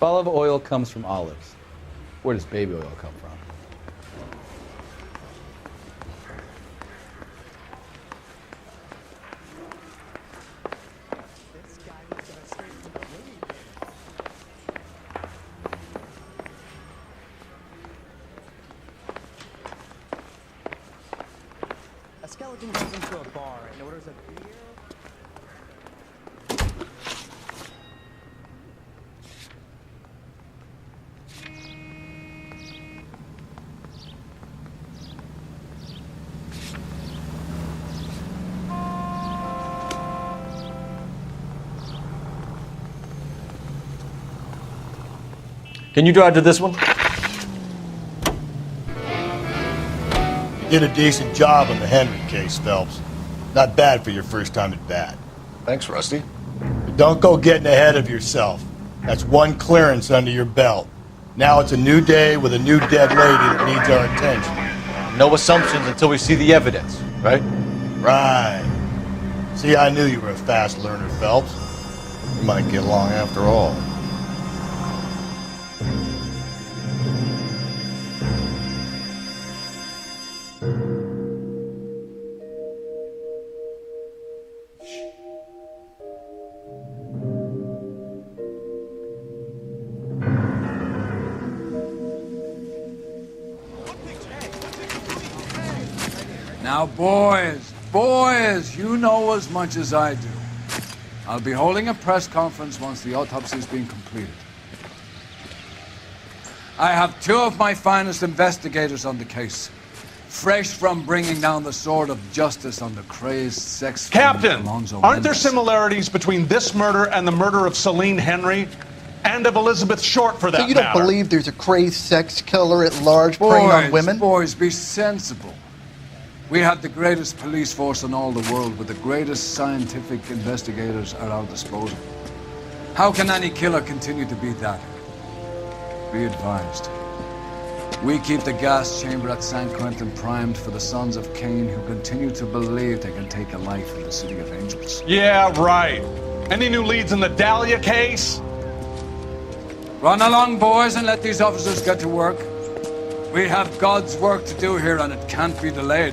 Olive oil comes from olives. Where does baby oil come from? A skeleton goes into a bar and orders a beer. Can you drive to this one? You did a decent job on the Henry case, Phelps. Not bad for your first time at bat. Thanks, Rusty. But don't go getting ahead of yourself. That's one clearance under your belt. Now it's a new day with a new dead lady that needs our attention. No assumptions until we see the evidence, right? Right. See, I knew you were a fast learner, Phelps. We might get along after all. Now, boys, you know as much as I do. I'll be holding a press conference once the autopsy's been completed. I have two of my finest investigators on the case, fresh from bringing down the sword of justice on the crazed sex Captain, Alonzo aren't there Mendez. similarities between this murder and the murder of Celine Henry? And of Elizabeth Short, for that So you don't matter? believe there's a crazed sex killer at large preying on women? Boys, be sensible. We have the greatest police force in all the world with the greatest scientific investigators at our disposal. How can any killer continue to be that? Be advised. We keep the gas chamber at San Quentin primed for the sons of Cain who continue to believe they can take a life in the City of Angels. Yeah, right. Any new leads in the Dahlia case? Run along, boys, and let these officers get to work. We have God's work to do here, and it can't be delayed.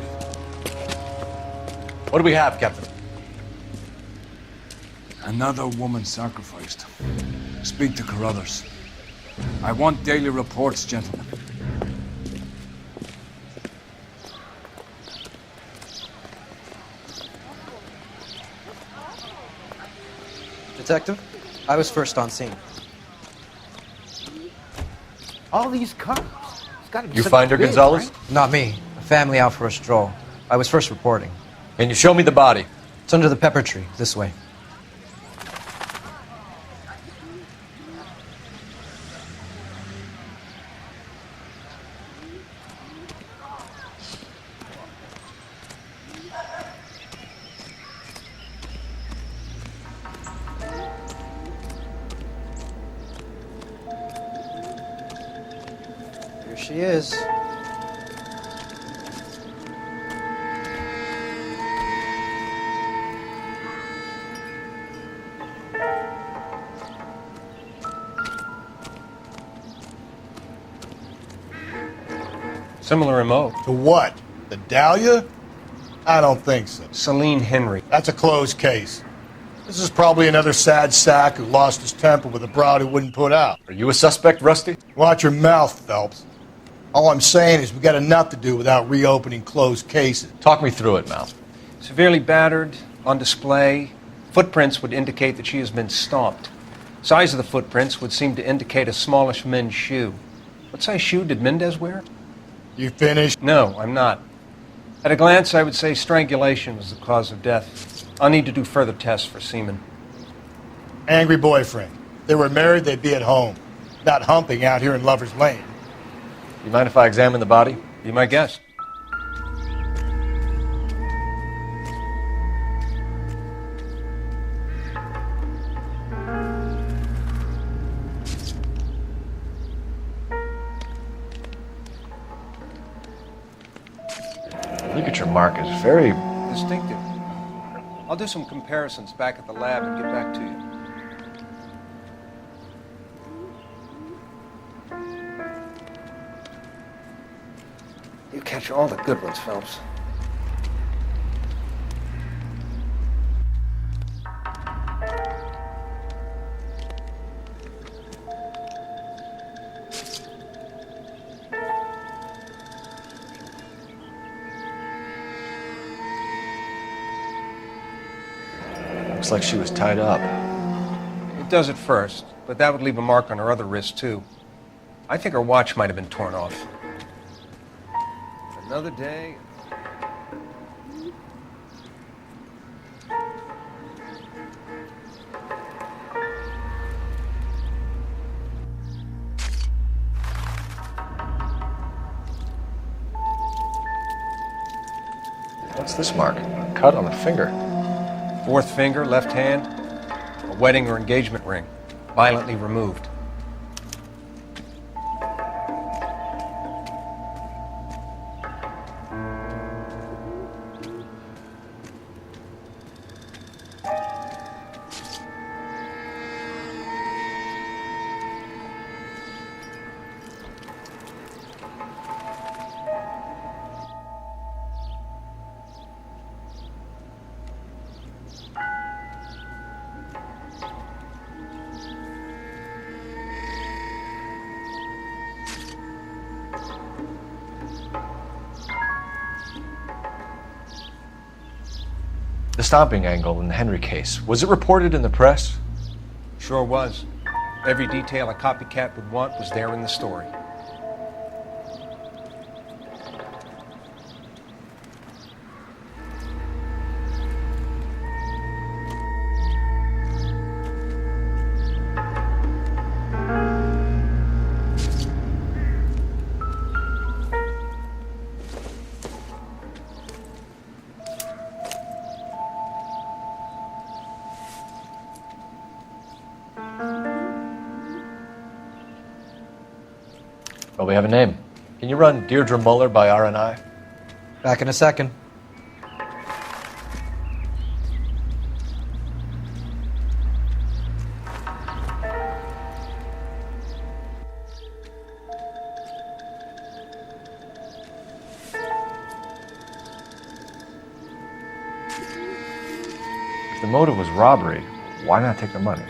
What do we have, Captain? Another woman sacrificed. Speak to Carruthers. I want daily reports, gentlemen. Detective, I was first on scene. All these cops. It's gotta be You such find her, big, Gonzalez? right? Not me. A family out for a stroll. I was first reporting. Can you show me the body? It's under the pepper tree, this way. Here she is. Similar MO. To what? The Dahlia? I don't think so. Celine Henry. That's a closed case. This is probably another sad sack who lost his temper with a broad who wouldn't put out. Are you a suspect, Rusty? Watch your mouth, Phelps. All I'm saying is we got enough to do without reopening closed cases. Talk me through it, Mal. Severely battered, on display. Footprints would indicate that she has been stomped. Size of the footprints would seem to indicate a smallish men's shoe. What size shoe did Mendez wear? You finished? No, I'm not. At a glance, I would say strangulation was the cause of death. I'll need to do further tests for semen. Angry boyfriend. If they were married, they'd be at home. Not humping out here in Lover's Lane. You mind if I examine the body? Be my guest. Ligature mark is very Distinctive. I'll do some comparisons back at the lab and get back to you. catch all the good ones, Phelps. Looks like she was tied up. It does at first, but that would leave a mark on her other wrist, too. I think her watch might have been torn off. Another day. What's this mark? A cut on the finger. Fourth finger, left hand, a wedding or engagement ring, violently removed. The stomping angle in the Henry case, was it reported in the press? Sure was. Every detail a copycat would want was there in the story. Well, we have a name. Can you run Deirdre Muller by RNI? Back in a second. If the motive was robbery, why not take the money?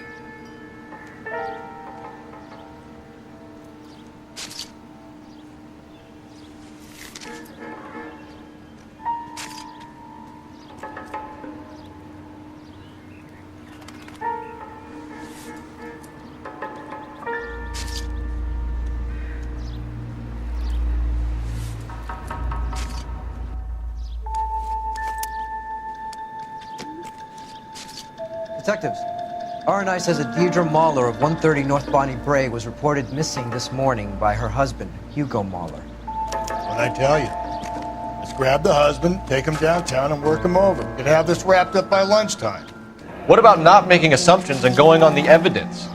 Detectives, RNI says that Deirdre Mahler of 130 North Bonnie Bray was reported missing this morning by her husband, Hugo Mahler. What'd I tell you? Let's grab the husband, take him downtown, and work him over. Could have this wrapped up by lunchtime. What about not making assumptions and going on the evidence?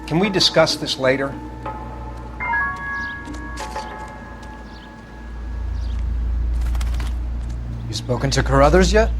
Can we discuss this later? You spoken to Carruthers yet?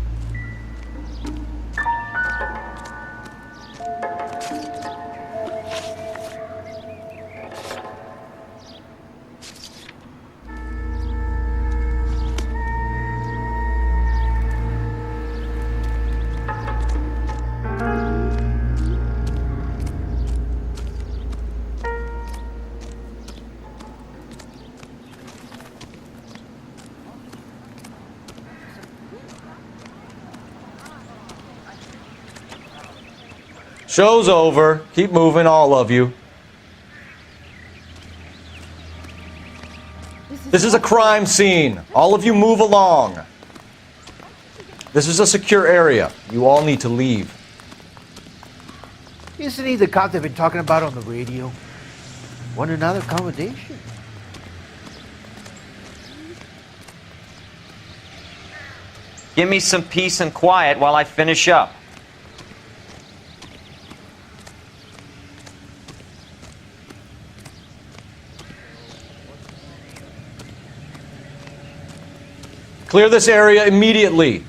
Show's over. Keep moving, all of you. This is a crime scene. All of you move along. This is a secure area. You all need to leave. Isn't he the cop they've been talking about on the radio? Want another accommodation? Give me some peace and quiet while I finish up. Clear this area immediately.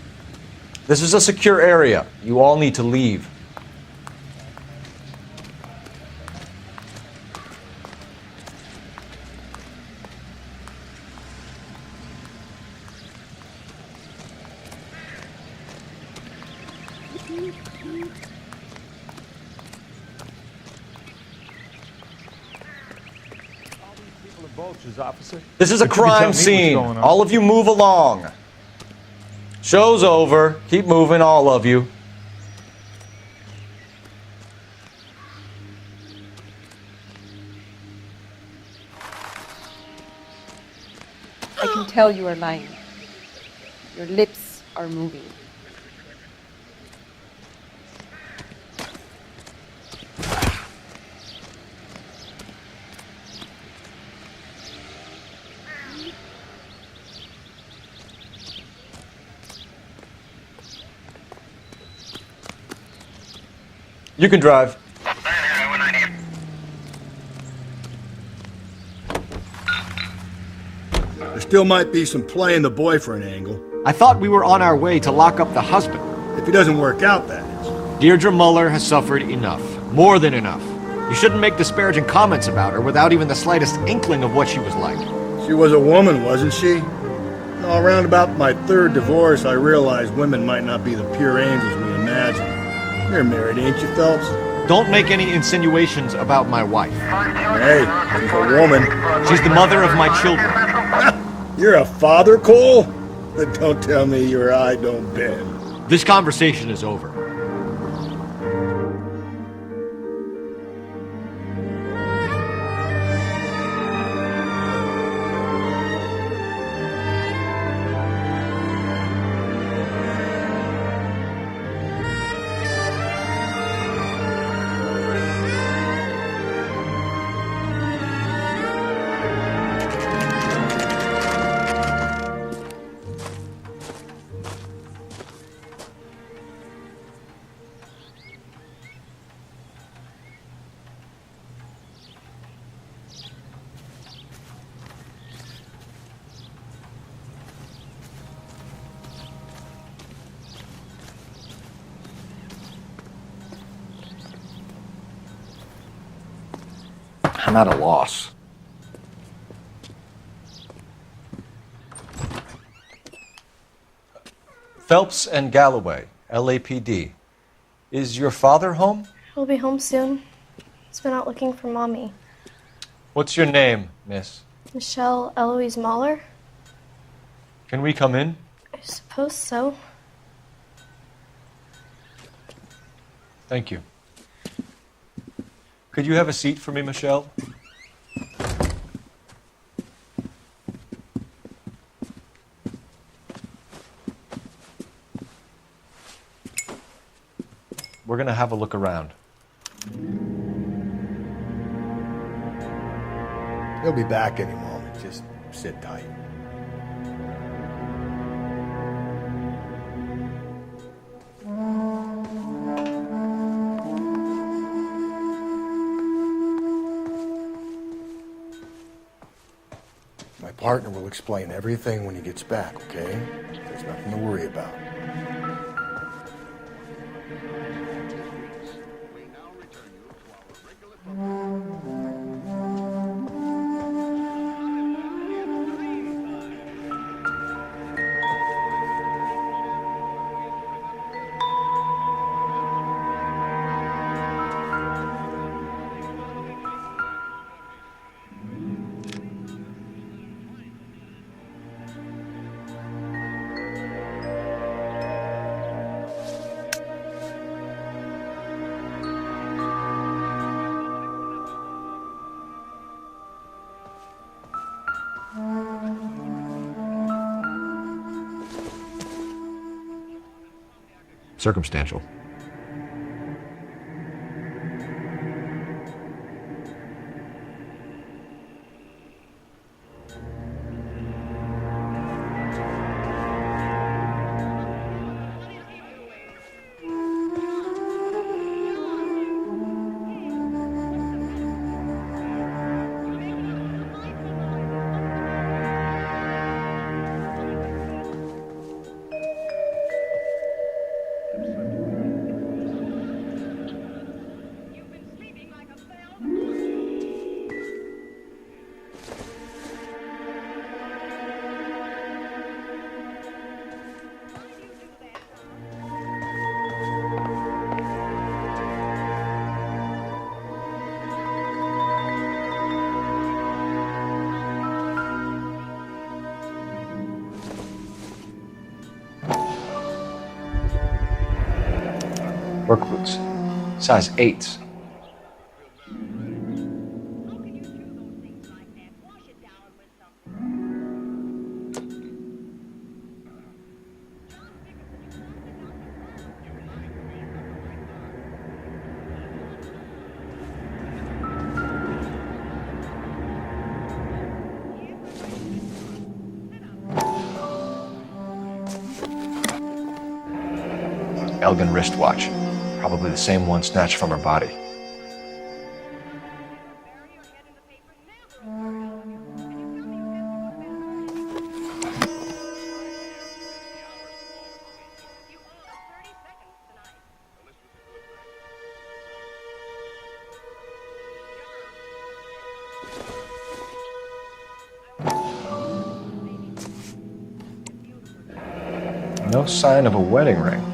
This is a secure area. You all need to leave. This is a crime scene. All of you move along. Show's over. Keep moving, all of you. I can tell you are lying. Your lips are moving. You can drive. There still might be some playing the boyfriend angle. I thought we were on our way to lock up the husband. If he doesn't work out, that is. Deirdre Muller has suffered enough. More than enough. You shouldn't make disparaging comments about her without even the slightest inkling of what she was like. She was a woman, wasn't she? No, around about my third divorce, I realized women might not be the pure angels we imagine. You're married, ain't you, Phelps? Don't make any insinuations about my wife. Hey, she's a woman. She's the mother of my children. You're a father, Cole? Then don't tell me your eye don't bend. This conversation is over. I'm at a loss. Phelps and Galloway, LAPD. Is your father home? He'll be home soon. He's been out looking for Mommy. What's your name, miss? Michelle Eloise Mahler? Can we come in? I suppose so. Thank you. Could you have a seat for me, Michelle? We're going to have a look around. He'll be back any moment. Just sit tight. My partner will explain everything when he gets back, okay? There's nothing to worry about. Circumstantial. Work boots. Size 8s. Elgin wristwatch. Probably the same one snatched from her body. No sign of a wedding ring.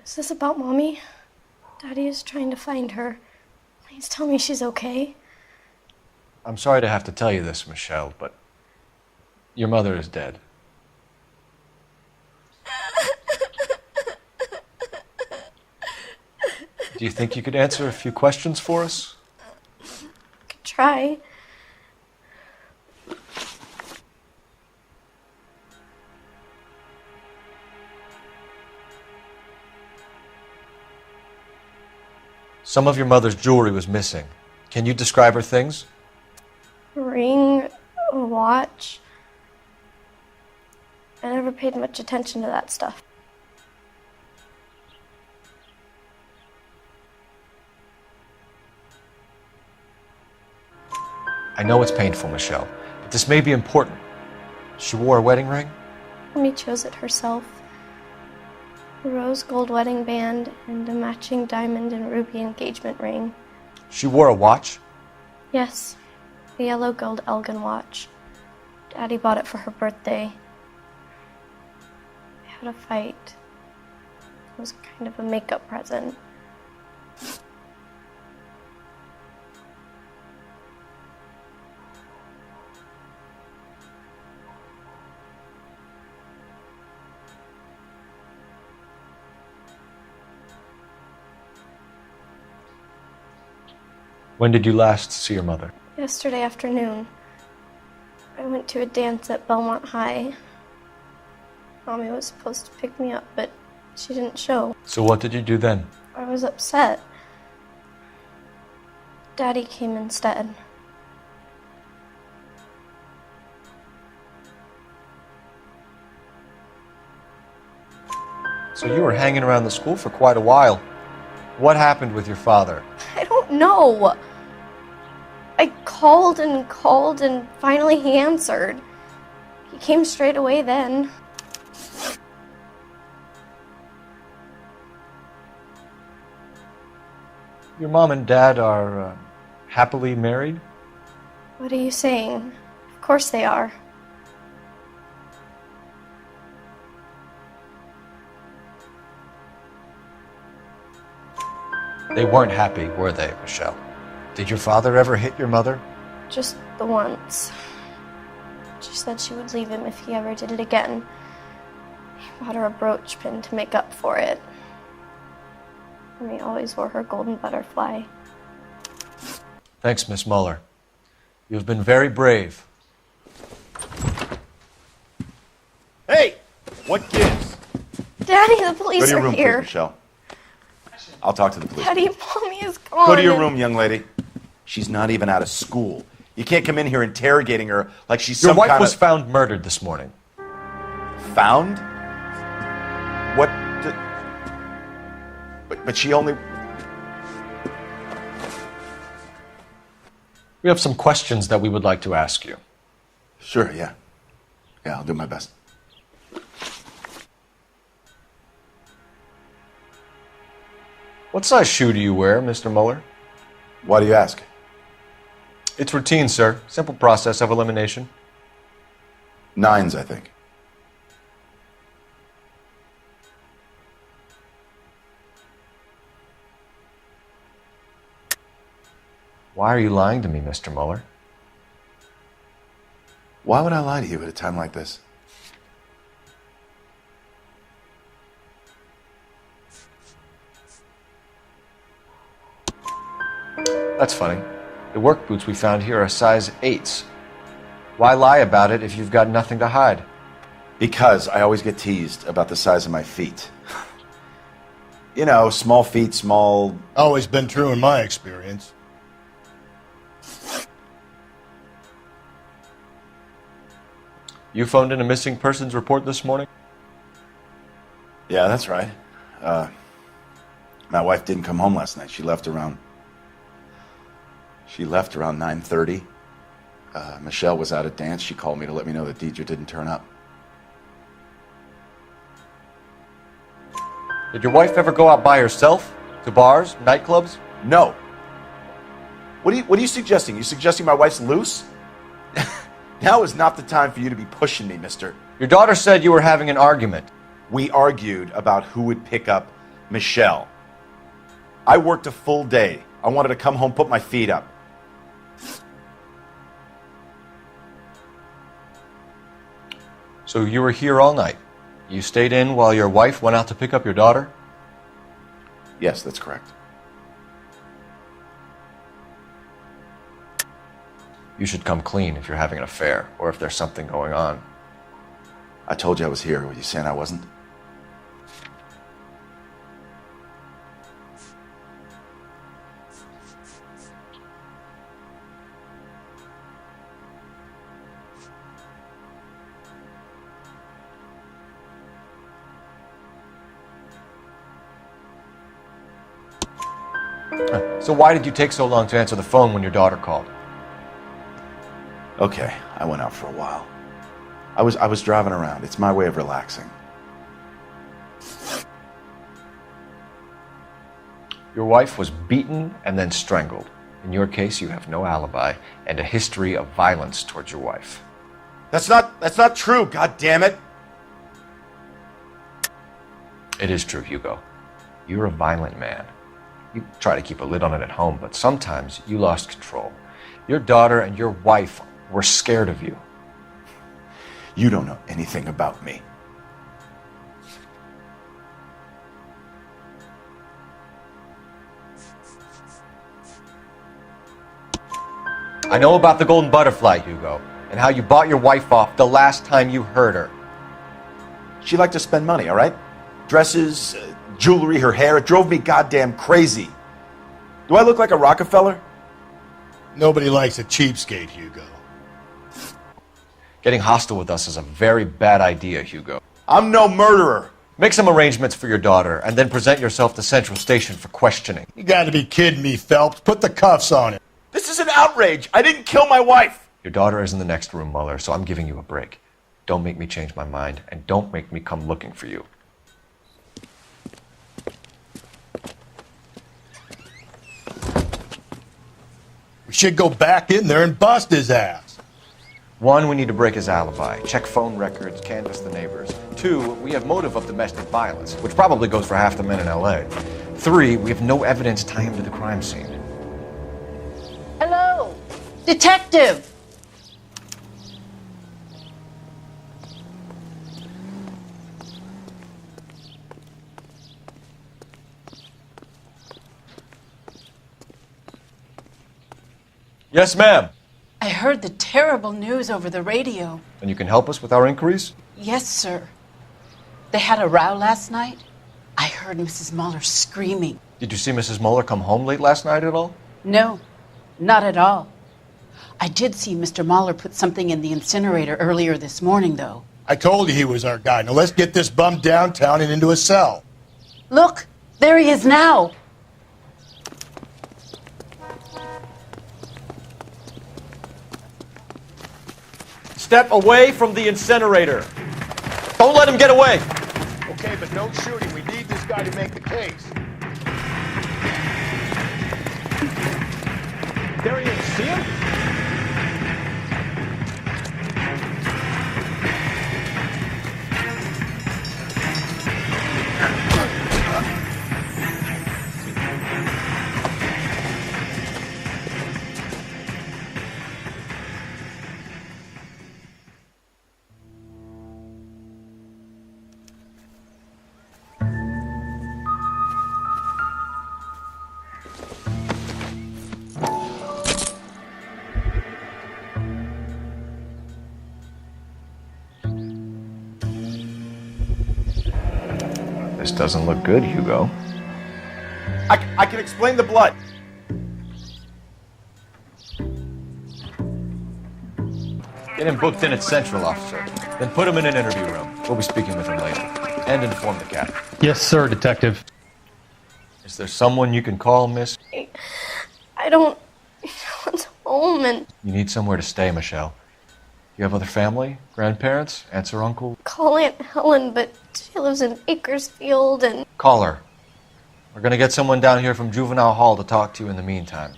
Is this about Mommy? Daddy is trying to find her. Please tell me she's okay. I'm sorry to have to tell you this, Michelle, but your mother is dead. Do you think you could answer a few questions for us? Could try. Some of your mother's jewelry was missing. Can you describe her things? A ring, a watch. I never paid much attention to that stuff. I know it's painful, Michelle, but this may be important. She wore a wedding ring? Mommy chose it herself. A rose gold wedding band and a matching diamond and ruby engagement ring. She wore a watch? Yes, a yellow gold Elgin watch. Daddy bought it for her birthday. We had a fight. It was kind of a makeup present. When did you last see your mother? Yesterday afternoon. I went to a dance at Belmont High. Mommy was supposed to pick me up, but she didn't show. So what did you do then? I was upset. Daddy came instead. So you were hanging around the school for quite a while. What happened with your father? I don't know. I called and finally he answered. He came straight away then. Your mom and dad are happily married? What are you saying? Of course they are. They weren't happy, were they, Michelle? Did your father ever hit your mother? Just the once. She said she would leave him if he ever did it again. He bought her a brooch pin to make up for it. And he always wore her golden butterfly. Thanks, Miss Muller. You've been very brave. Hey! What gives? Daddy, the police Go to your are room, here. please, Michelle. I'll talk to the police. Daddy, Mommy is gone. Go to your room, young lady. She's not even out of school. You can't come in here interrogating her like she's Your some kind of... wife was found murdered this morning. Found? What? But she only... We have some questions that we would like to ask you. Sure, yeah. Yeah, I'll do my best. What size shoe do you wear, Mr. Mueller? Why do you ask? It's routine, sir. Simple process of elimination. 9s, I think. Why are you lying to me, Mr. Mueller? Why would I lie to you at a time like this? That's funny. The work boots we found here are size 8s. Why lie about it if you've got nothing to hide? Because I always get teased about the size of my feet. You know, small feet, small... Always been true in my experience. You phoned in a missing persons report this morning? Yeah, that's right. My wife didn't come home last night. She left around 9:30. Michelle was out at dance. She called me to let me know that Deidre didn't turn up. Did your wife ever go out by herself? To bars, nightclubs? No. What are you suggesting? You suggesting my wife's loose? Now is not the time for you to be pushing me, mister. Your daughter said you were having an argument. We argued about who would pick up Michelle. I worked a full day. I wanted to come home, put my feet up. So you were here all night. You stayed in while your wife went out to pick up your daughter? Yes, that's correct. You should come clean if you're having an affair, or if there's something going on. I told you I was here. Were you saying I wasn't? So why did you take so long to answer the phone when your daughter called? Okay, I went out for a while. I was driving around. It's my way of relaxing. Your wife was beaten and then strangled. In your case, you have no alibi and a history of violence towards your wife. That's not true, God damn it. It is true, Hugo. You're a violent man. You try to keep a lid on it at home, but sometimes you lost control. Your daughter and your wife were scared of you. You don't know anything about me. I know about the golden butterfly, Hugo, and how you bought your wife off the last time you heard her. She liked to spend money, all right? Dresses, jewelry, her hair. It drove me goddamn crazy. Do I look like a Rockefeller? Nobody likes a cheapskate, Hugo. Getting hostile with us is a very bad idea, Hugo. I'm no murderer. Make some arrangements for your daughter, and then present yourself to Central Station for questioning. You gotta be kidding me, Phelps. Put the cuffs on him. This is an outrage. I didn't kill my wife. Your daughter is in the next room, Mueller, so I'm giving you a break. Don't make me change my mind, and don't make me come looking for you. We should go back in there and bust his ass. 1, we need to break his alibi, check phone records, canvass the neighbors. 2, we have motive of domestic violence, which probably goes for half the men in LA. 3, we have no evidence tying him to the crime scene. Hello, detective. Yes, ma'am. I heard the terrible news over the radio. And you can help us with our inquiries? Yes, sir. They had a row last night. I heard Mrs. Mueller screaming. Did you see Mrs. Mueller come home late last night at all? No, not at all. I did see Mr. Mahler put something in the incinerator earlier this morning, though. I told you he was our guy. Now let's get this bum downtown and into a cell. Look, there he is now. Step away from the incinerator. Don't let him get away. Okay, but no shooting. We need this guy to make the case. There he is. See him? This doesn't look good, Hugo. I can explain the blood. Get him booked in at Central, officer. Then put him in an interview room. We'll be speaking with him later. And inform the captain. Yes, sir, Detective. Is there someone you can call, miss? I don't... No one's home and... You need somewhere to stay, Michelle. You have other family? Grandparents? Aunts or uncle? Call Aunt Helen, but she lives in Bakersfield and... Call her. We're gonna get someone down here from Juvenile Hall to talk to you in the meantime.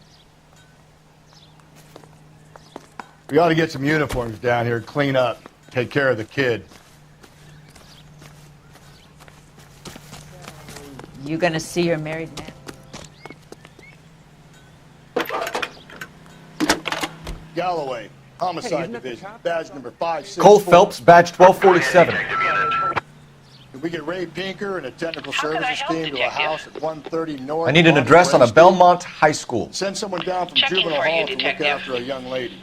We ought to get some uniforms down here, clean up, take care of the kid. You gonna see your married man? Galloway, Homicide Division, badge number 564. Cole Phelps, badge 1247. Can we get Ray Pinker and a technical services team to a house at 130 North? I need an address on a Belmont High School. Send someone down from Juvenile Hall to look after a young lady.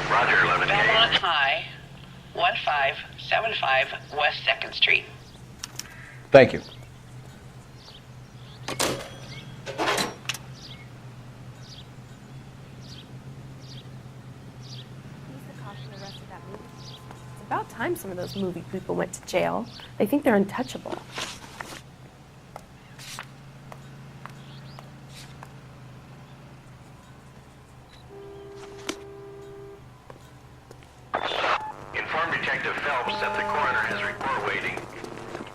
Roger, 11. Belmont High, 1575 West 2nd Street. Thank you. It's about time some of those movie people went to jail. They think they're untouchable. Inform Detective Phelps that the coroner has report waiting.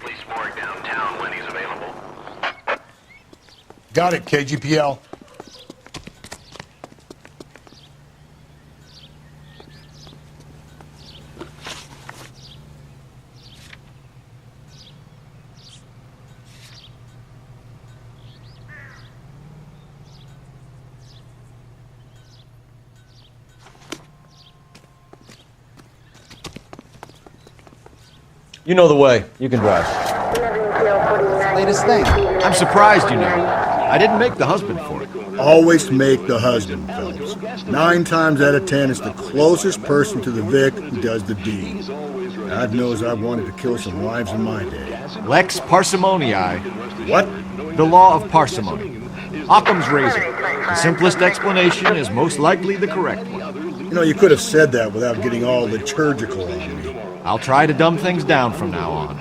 Police morgue downtown when he's available. Got it, KGPL. You know the way. You can drive. Latest thing. I'm surprised you know. I didn't make the husband for it. Always make the husband, Phelps. 9 times out of 10, it's the closest person to the Vic who does the deed. God knows I've wanted to kill some wives in my day. Lex parsimoniae. What? The law of parsimony. Occam's razor. The simplest explanation is most likely the correct one. You know, you could have said that without getting all liturgical on me. I'll try to dumb things down from now on.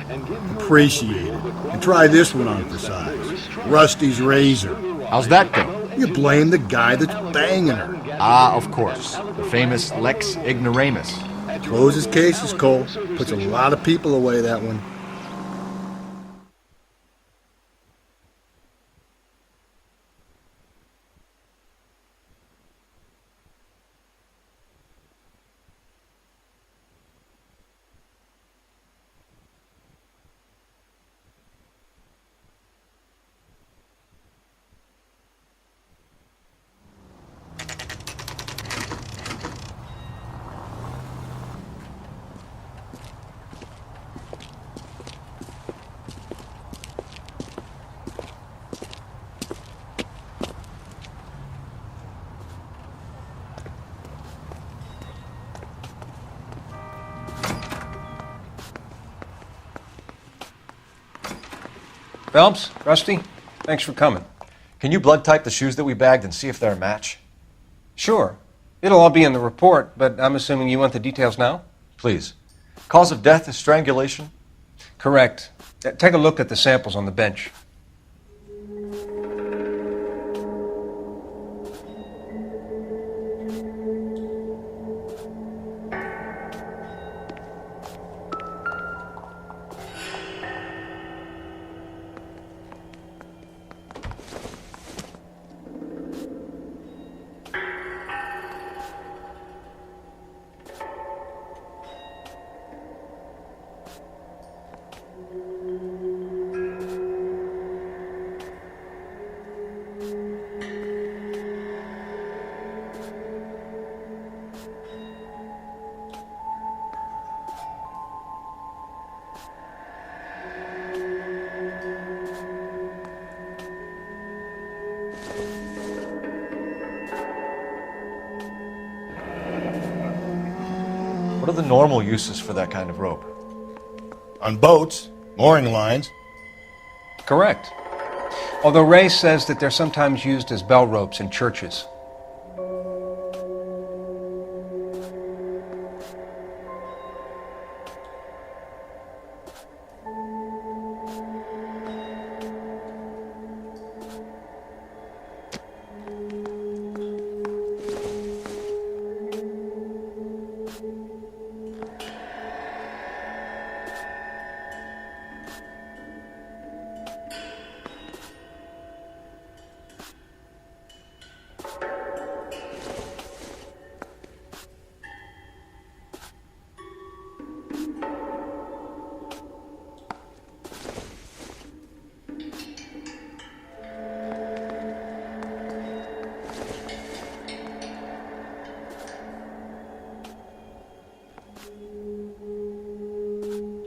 Appreciate it. And try this one on for size. Rusty's razor. How's that go? You blame the guy that's banging her. Ah, of course. The famous Lex ignoramus. Closes cases, Cole. Puts a lot of people away, that one. Phelps, Rusty, Thanks for coming. Can you blood type the shoes that we bagged and see if they're a match? Sure. It'll all be in the report, but I'm assuming you want the details now? Please. Cause of death is strangulation? Correct. Take a look at the samples on the bench. What are the normal uses for that kind of rope? On boats, mooring lines. Correct. Although Ray says that they're sometimes used as bell ropes in churches.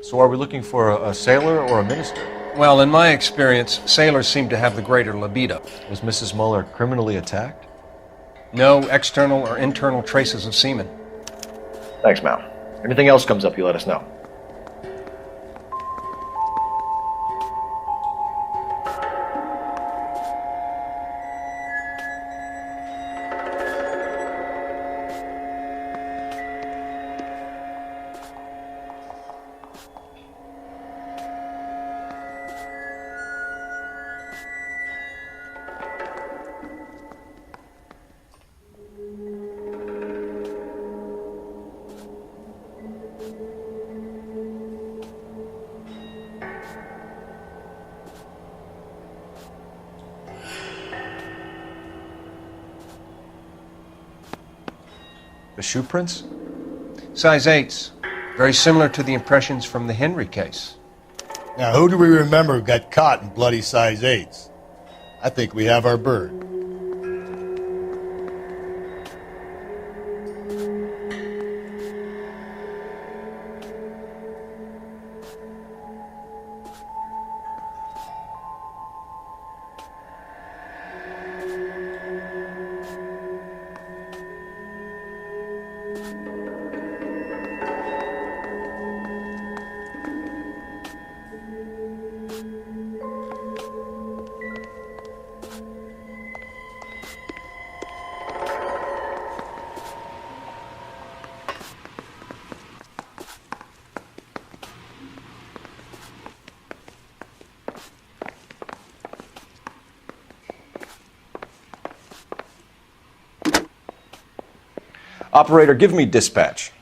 So are we looking for a sailor or a minister? Well, in my experience, sailors seem to have the greater libido. Was Mrs. Muller criminally attacked? No external or internal traces of semen. Thanks, Mal. Anything else comes up, you let us know. The shoe prints? Size 8s. Very similar to the impressions from the Henry case. Now, who do we remember got caught in bloody size 8s? I think we have our bird. Operator, give me dispatch.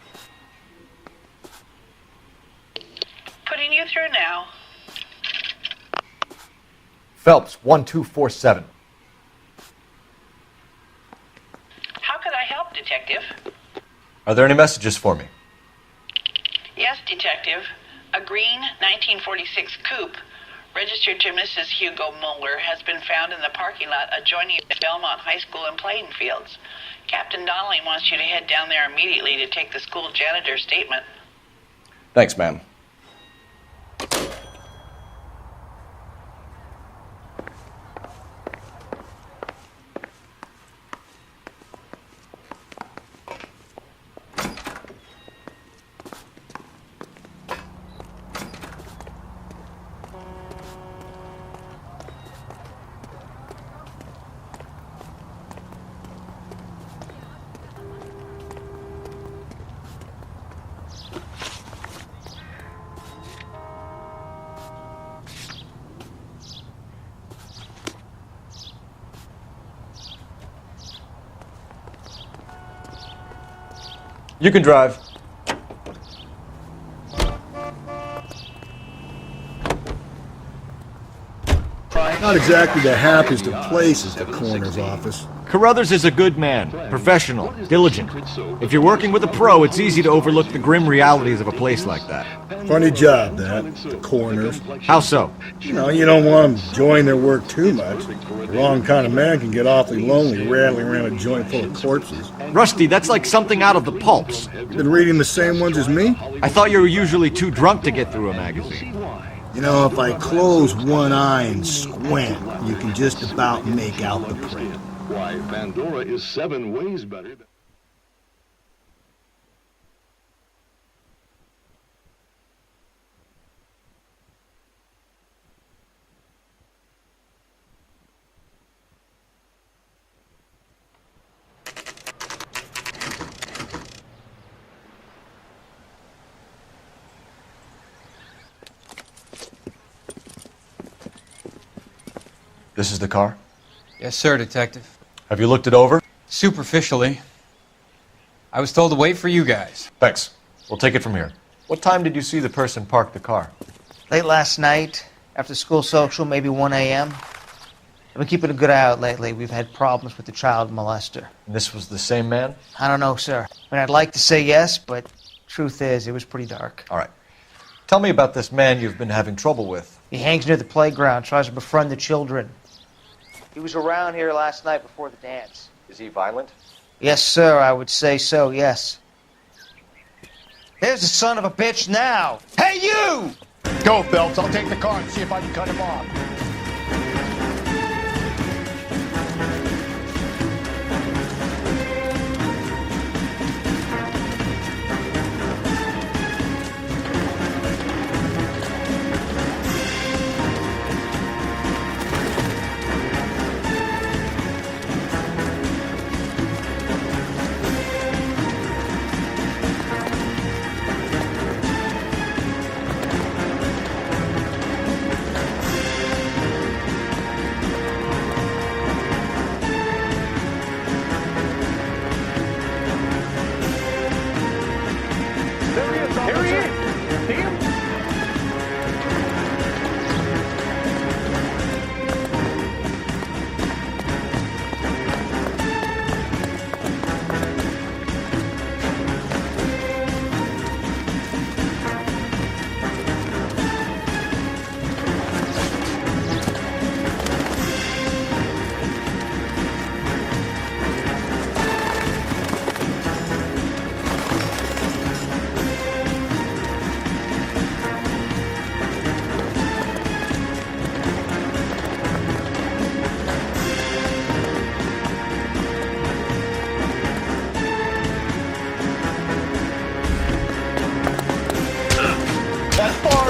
Putting you through now. Phelps, 1247. How could I help, Detective? Are there any messages for me? Yes, Detective. A green 1946 coupe, registered to Mrs. Hugo Muller, has been found in the parking lot adjoining the Belmont High School and playing fields. Captain Donnelly wants you to head down there immediately to take the school janitor's statement. Thanks, ma'am. You can drive. Not exactly the happiest of places, the coroner's office. Carruthers is a good man, professional, diligent. If you're working with a pro, it's easy to overlook the grim realities of a place like that. Funny job, that, the coroner's. How so? You know, you don't want them enjoying their work too much. The wrong kind of man can get awfully lonely rattling around a joint full of corpses. Rusty, that's like something out of the pulps. You been reading the same ones as me? I thought you were usually too drunk to get through a magazine. You know, if I close one eye and squint, you can just about make out the print. Why, Pandora is 7 ways better than... This is the car? Yes, sir, Detective. Have you looked it over? Superficially. I was told to wait for you guys. Thanks. We'll take it from here. What time did you see the person park the car? Late last night, after school social, maybe 1 a.m. I've been keeping a good eye out lately. We've had problems with the child molester. And this was the same man? I don't know, sir. I mean, I'd like to say yes, but truth is, it was pretty dark. All right. Tell me about this man you've been having trouble with. He hangs near the playground, tries to befriend the children. He was around here last night before the dance. Is he violent? Yes, sir, I would say so, yes. There's the son of a bitch now! Hey, you! Go, Phelps. I'll take the car and see if I can cut him off.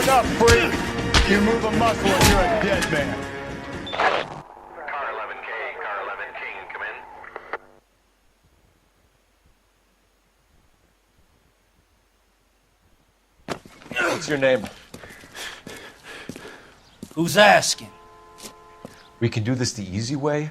Up, freak! You move a muscle and you're a dead man. Car 11K, car 11K, come in. What's your name? Who's asking? We can do this the easy way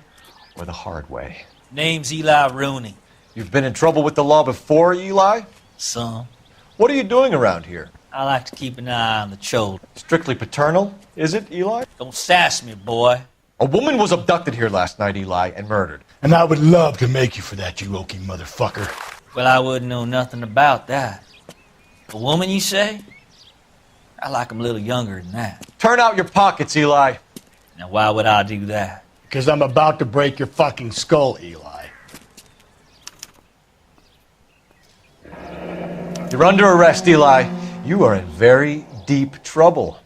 or the hard way. Name's Eli Rooney. You've been in trouble with the law before, Eli? Some. What are you doing around here? I like to keep an eye on the children. Strictly paternal, is it, Eli? Don't sass me, boy. A woman was abducted here last night, Eli, and murdered. And I would love to make you for that, you oaky motherfucker. Well, I wouldn't know nothing about that. A woman, you say? I like 'em a little younger than that. Turn out your pockets, Eli. Now, why would I do that? Because I'm about to break your fucking skull, Eli. You're under arrest, Eli. You are in very deep trouble.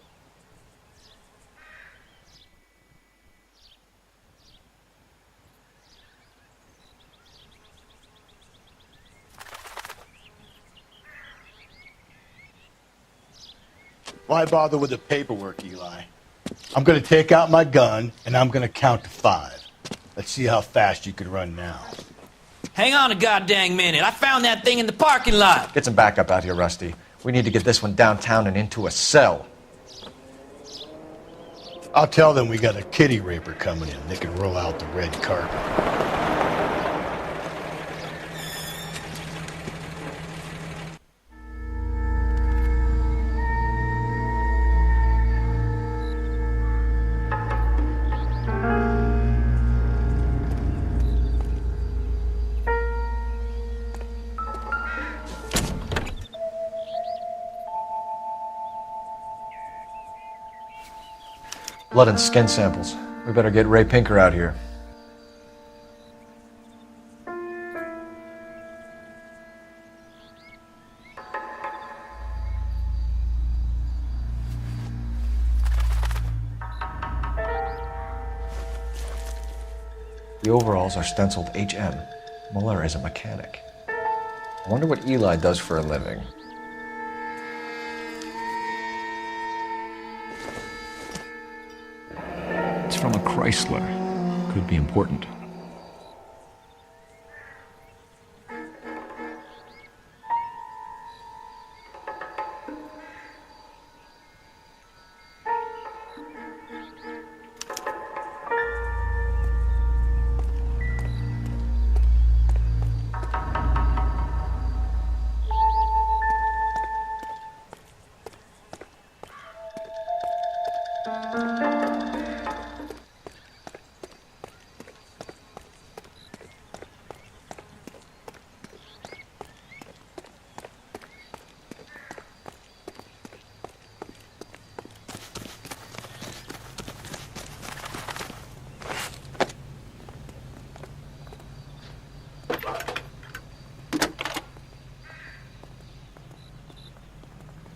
Why bother with the paperwork, Eli? I'm going to take out my gun, and I'm going to count to 5. Let's see how fast you can run now. Hang on a goddamn minute. I found that thing in the parking lot. Get some backup out here, Rusty. We need to get this one downtown and into a cell. I'll tell them we got a kitty raper coming in. They can roll out the red carpet. Blood and skin samples. We better get Ray Pinker out here. The overalls are stenciled HM. Muller is a mechanic. I wonder what Eli does for a living. It's from a Chrysler. Could be important.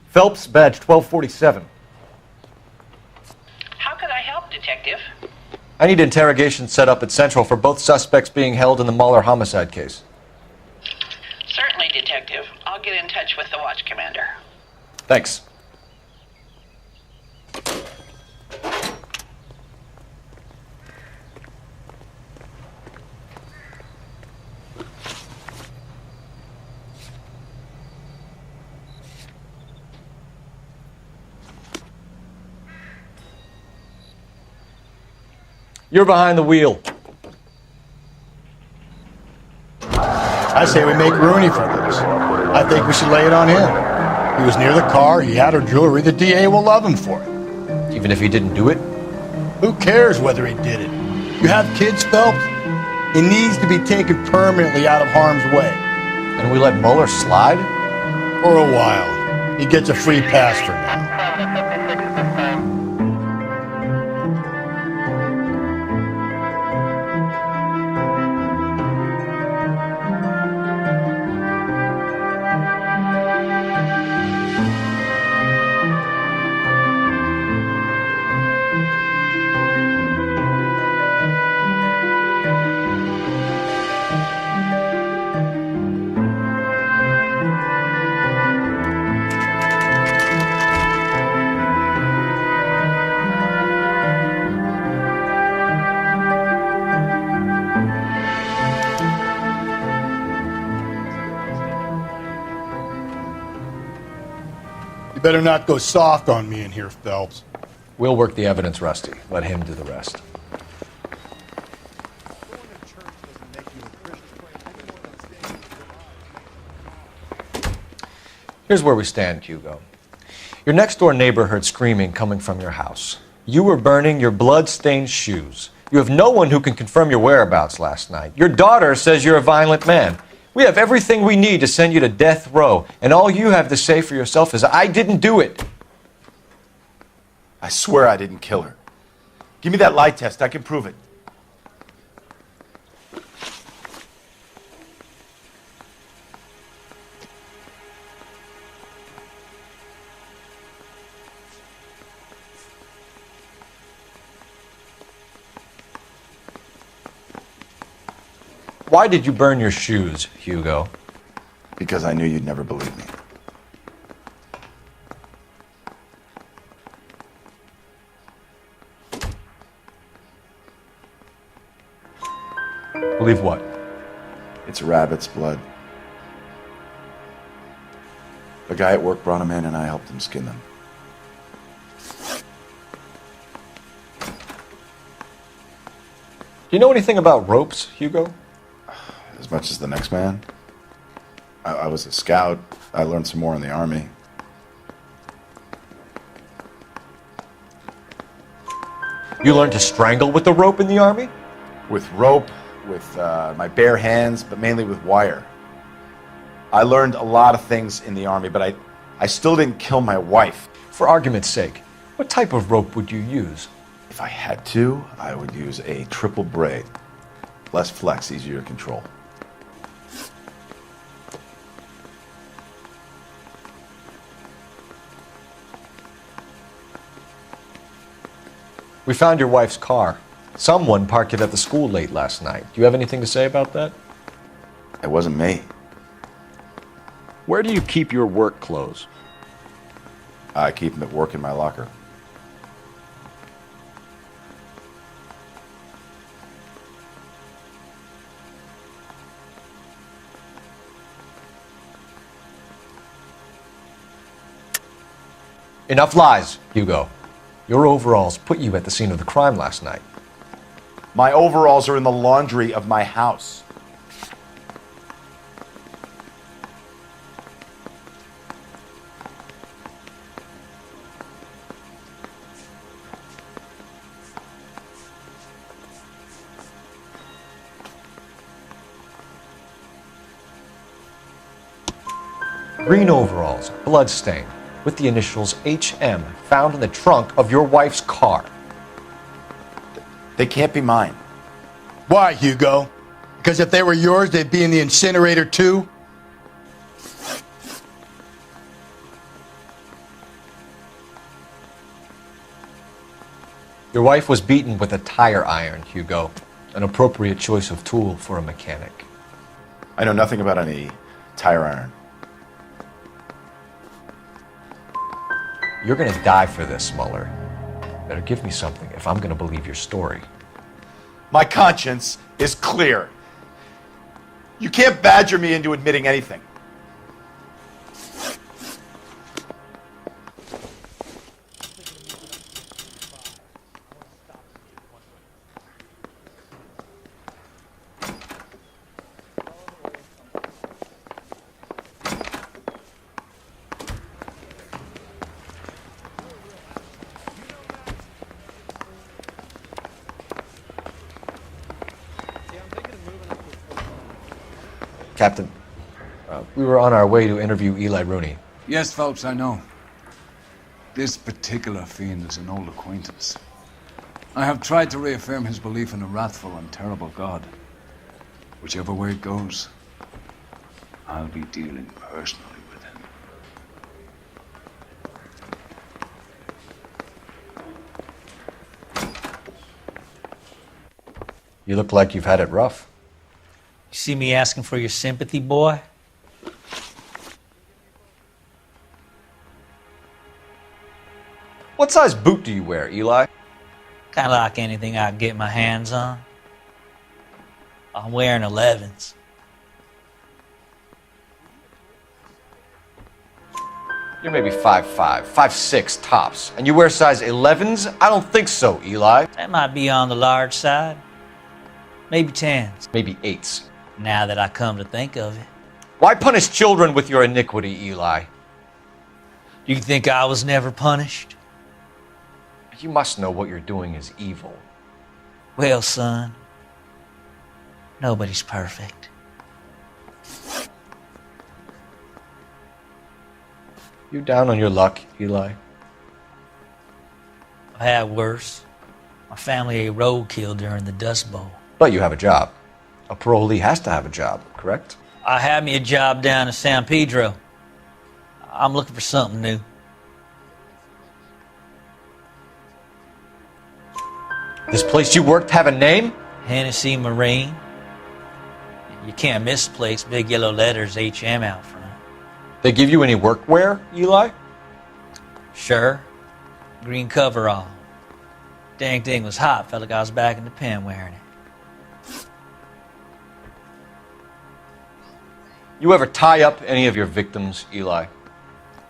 Phelps, badge 1247. How could I help, Detective? I need interrogation set up at Central for both suspects being held in the Mahler homicide case. Certainly, Detective. I'll get in touch with the watch commander. Thanks. You're behind the wheel. I say we make Rooney for this. I think we should lay it on him. He was near the car, he had her jewelry, the DA will love him for it. Even if he didn't do it? Who cares whether he did it? You have kids, Phelps? He needs to be taken permanently out of harm's way. And we let Muller slide? For a while. He gets a free pass for now. You better not go soft on me in here, Phelps. We'll work the evidence, Rusty. Let him do the rest. Here's where we stand, Hugo. Your next-door neighbor heard screaming coming from your house. You were burning your blood-stained shoes. You have no one who can confirm your whereabouts last night. Your daughter says you're a violent man. We have everything we need to send you to death row, and all you have to say for yourself is, I didn't do it. I swear I didn't kill her. Give me that lie test. I can prove it. Why did you burn your shoes, Hugo? Because I knew you'd never believe me. Believe what? It's rabbit's blood. A guy at work brought him in and I helped him skin them. Do you know anything about ropes, Hugo? As much as the next man. I was a scout. I learned some more in the Army. You learned to strangle with the rope in the Army? With rope, with my bare hands, but mainly with wire. I learned a lot of things in the Army, but I still didn't kill my wife. For argument's sake, what type of rope would you use? If I had to, I would use a triple braid. Less flex, easier to control. We found your wife's car. Someone parked it at the school late last night. Do you have anything to say about that? It wasn't me. Where do you keep your work clothes? I keep them at work in my locker. Enough lies, Hugo. Your overalls put you at the scene of the crime last night. My overalls are in the laundry of my house. Green overalls, bloodstained, with the initials HM found in the trunk of your wife's car. They can't be mine. Why, Hugo? Because if they were yours, they'd be in the incinerator too? Your wife was beaten with a tire iron, Hugo. An appropriate choice of tool for a mechanic. I know nothing about any tire iron. You're gonna die for this, Mueller. Better give me something if I'm gonna believe your story. My conscience is clear. You can't badger me into admitting anything. Captain, we were on our way to interview Eli Rooney. Yes, Phelps, I know. This particular fiend is an old acquaintance. I have tried to reaffirm his belief in a wrathful and terrible God. Whichever way it goes, I'll be dealing personally with him. You look like you've had it rough. You see me asking for your sympathy, boy? What size boot do you wear, Eli? Kind of like anything I can get my hands on. I'm wearing 11s. You're maybe 5'5", 5'6", tops. And you wear size 11s? I don't think so, Eli. That might be on the large side. Maybe 10s. Maybe 8s. Now that I come to think of it. Why punish children with your iniquity, Eli? Do you think I was never punished? You must know what you're doing is evil. Well, son, nobody's perfect. You down on your luck, Eli? I had worse. My family ate roadkill during the Dust Bowl. But you have a job. A parolee has to have a job, correct? I had me a job down in San Pedro. I'm looking for something new. This place you worked have a name? Hennessy Marine. You can't miss the place. Big yellow letters, HM out front. They give you any workwear, Eli? Sure. Green coverall. Dang thing was hot. Felt like I was back in the pen wearing it. You ever tie up any of your victims, Eli?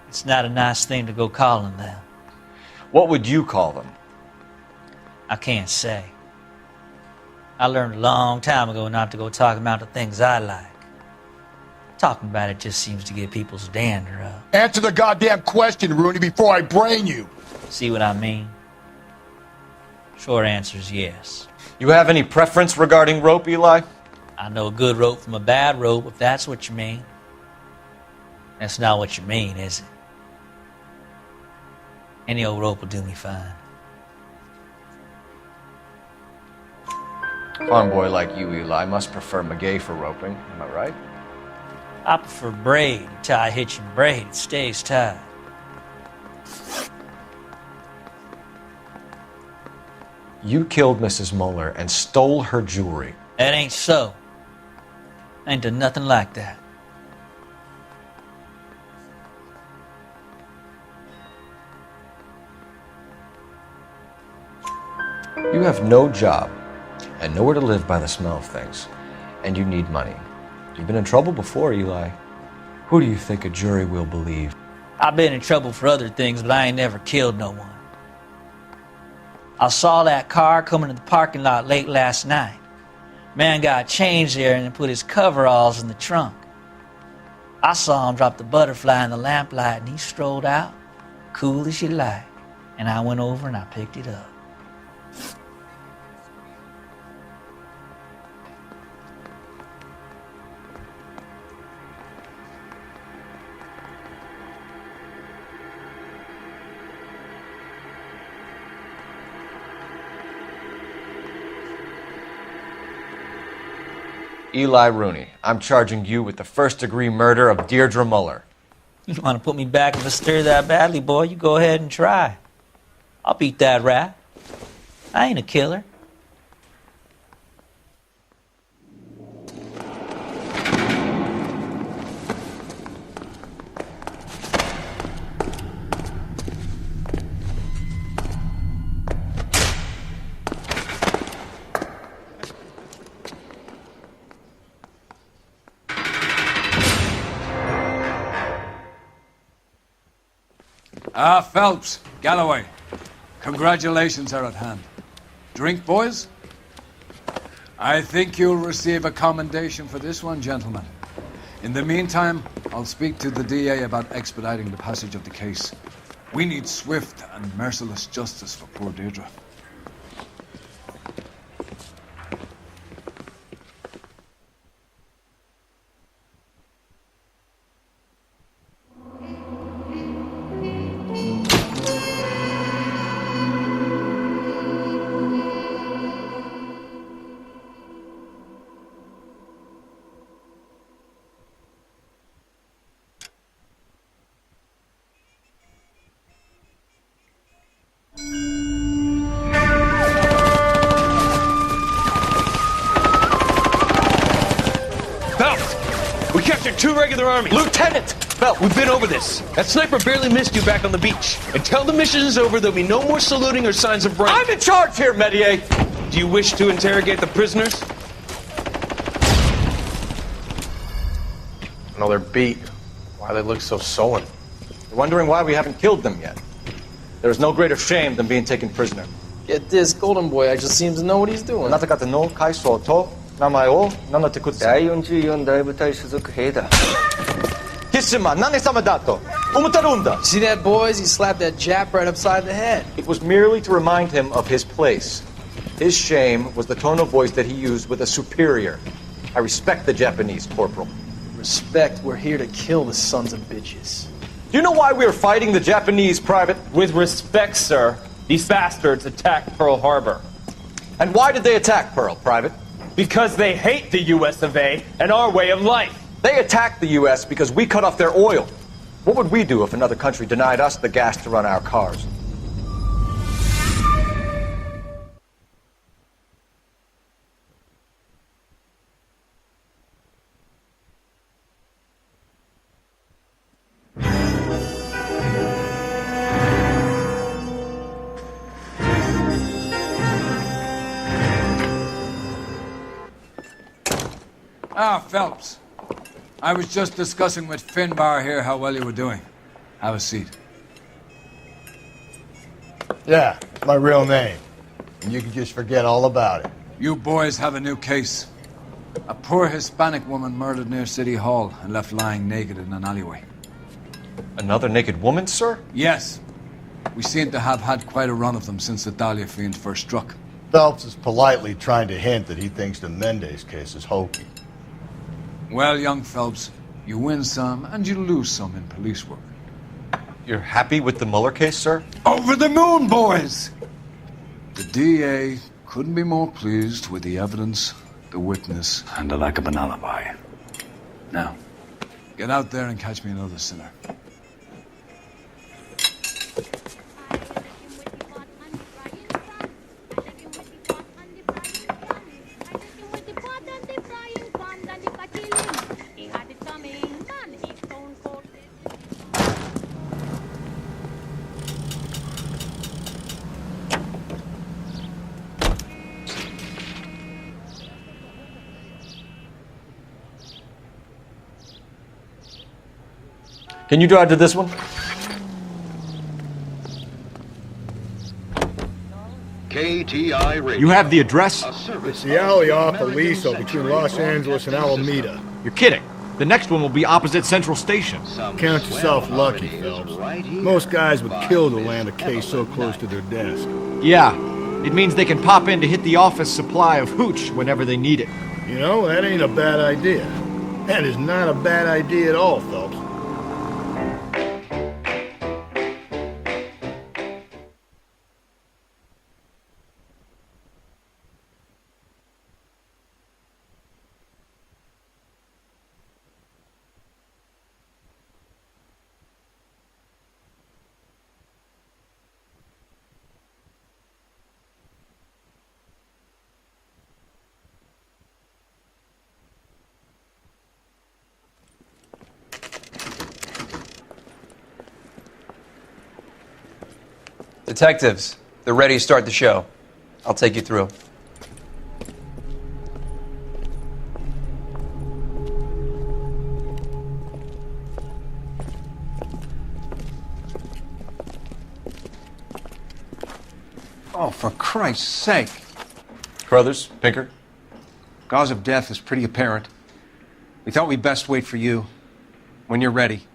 It's not a nice thing to go calling them. What would you call them? I can't say. I learned a long time ago not to go talking about the things I like. Talking about it just seems to get people's dander up. Answer the goddamn question, Rooney, before I brain you. See what I mean? Short answer is yes. You have any preference regarding rope, Eli? I know a good rope from a bad rope, if that's what you mean. That's not what you mean, is it? Any old rope will do me fine. Farm boy like you, Eli, must prefer McGay for roping. Am I right? I prefer braid. Tie hitch and braid. It stays tied. You killed Mrs. Muller and stole her jewelry. That ain't so. I ain't done nothing like that. You have no job and nowhere to live by the smell of things, and you need money. You've been in trouble before, Eli. Who do you think a jury will believe? I've been in trouble for other things, but I ain't never killed no one. I saw that car coming to the parking lot late last night. Man got changed there and then put his coveralls in the trunk. I saw him drop the butterfly in the lamplight and he strolled out, cool as you like. And I went over and I picked it up. Eli Rooney, I'm charging you with the first-degree murder of Deirdre Muller. You want to put me back in the stir that badly, boy? You go ahead and try. I'll beat that rap. I ain't a killer. Phelps, Galloway, congratulations are at hand. Drink, boys? I think you'll receive a commendation for this one, gentlemen. In the meantime, I'll speak to the DA about expediting the passage of the case. We need swift and merciless justice for poor Deirdre. Two regular armies. Lieutenant! Belt, we've been over this. That sniper barely missed you back on the beach. Until the mission is over, there'll be no more saluting or signs of rank. I'm in charge here, Medier! Do you wish to interrogate the prisoners? No, they're beat. Why they look so sullen? You're wondering why we haven't killed them yet. There is no greater shame than being taken prisoner. Get this, Golden Boy, I just seems to know what he's doing. See that, boys? He slapped that Jap right upside the head. It was merely to remind him of his place. His shame was the tone of voice that he used with a superior. I respect the Japanese, Corporal. Respect, we're here to kill the sons of bitches. Do you know why we are fighting the Japanese, Private? With respect, sir, these bastards attacked Pearl Harbor. And why did they attack Pearl, Private? Because they hate the US of A and our way of life. They attacked the US because we cut off their oil. What would we do if another country denied us the gas to run our cars? Phelps. I was just discussing with Finbar here how well you were doing. Have a seat. Yeah, it's my real name. And you can just forget all about it. You boys have a new case. A poor Hispanic woman murdered near City Hall and left lying naked in an alleyway. Another naked woman, sir? Yes. We seem to have had quite a run of them since the Dahlia fiend first struck. Phelps is politely trying to hint that he thinks the Mendez case is hokey. Well, young Phelps, you win some and you lose some in police work. You're happy with the Muller case, sir? Over the moon, boys! The DA Couldn't be more pleased with the evidence, the witness, and the lack of an alibi. Now, get out there and catch me another sinner. Can you drive to this one? KTI Radio. You have the address? It's the alley off Aliso between Los Angeles and Alameda. You're kidding. The next one will be opposite Central Station. Count yourself lucky, Phelps. Most guys would kill to land a case so close to their desk. Yeah, it means they can pop in to hit the office supply of hooch whenever they need it. You know, that ain't a bad idea. That is not a bad idea at all, Phelps. Detectives, they're ready to start the show. I'll take you through. Oh, for Christ's sake. Carruthers, Pinker. Cause of death is pretty apparent. We thought we'd best wait for you. When you're ready.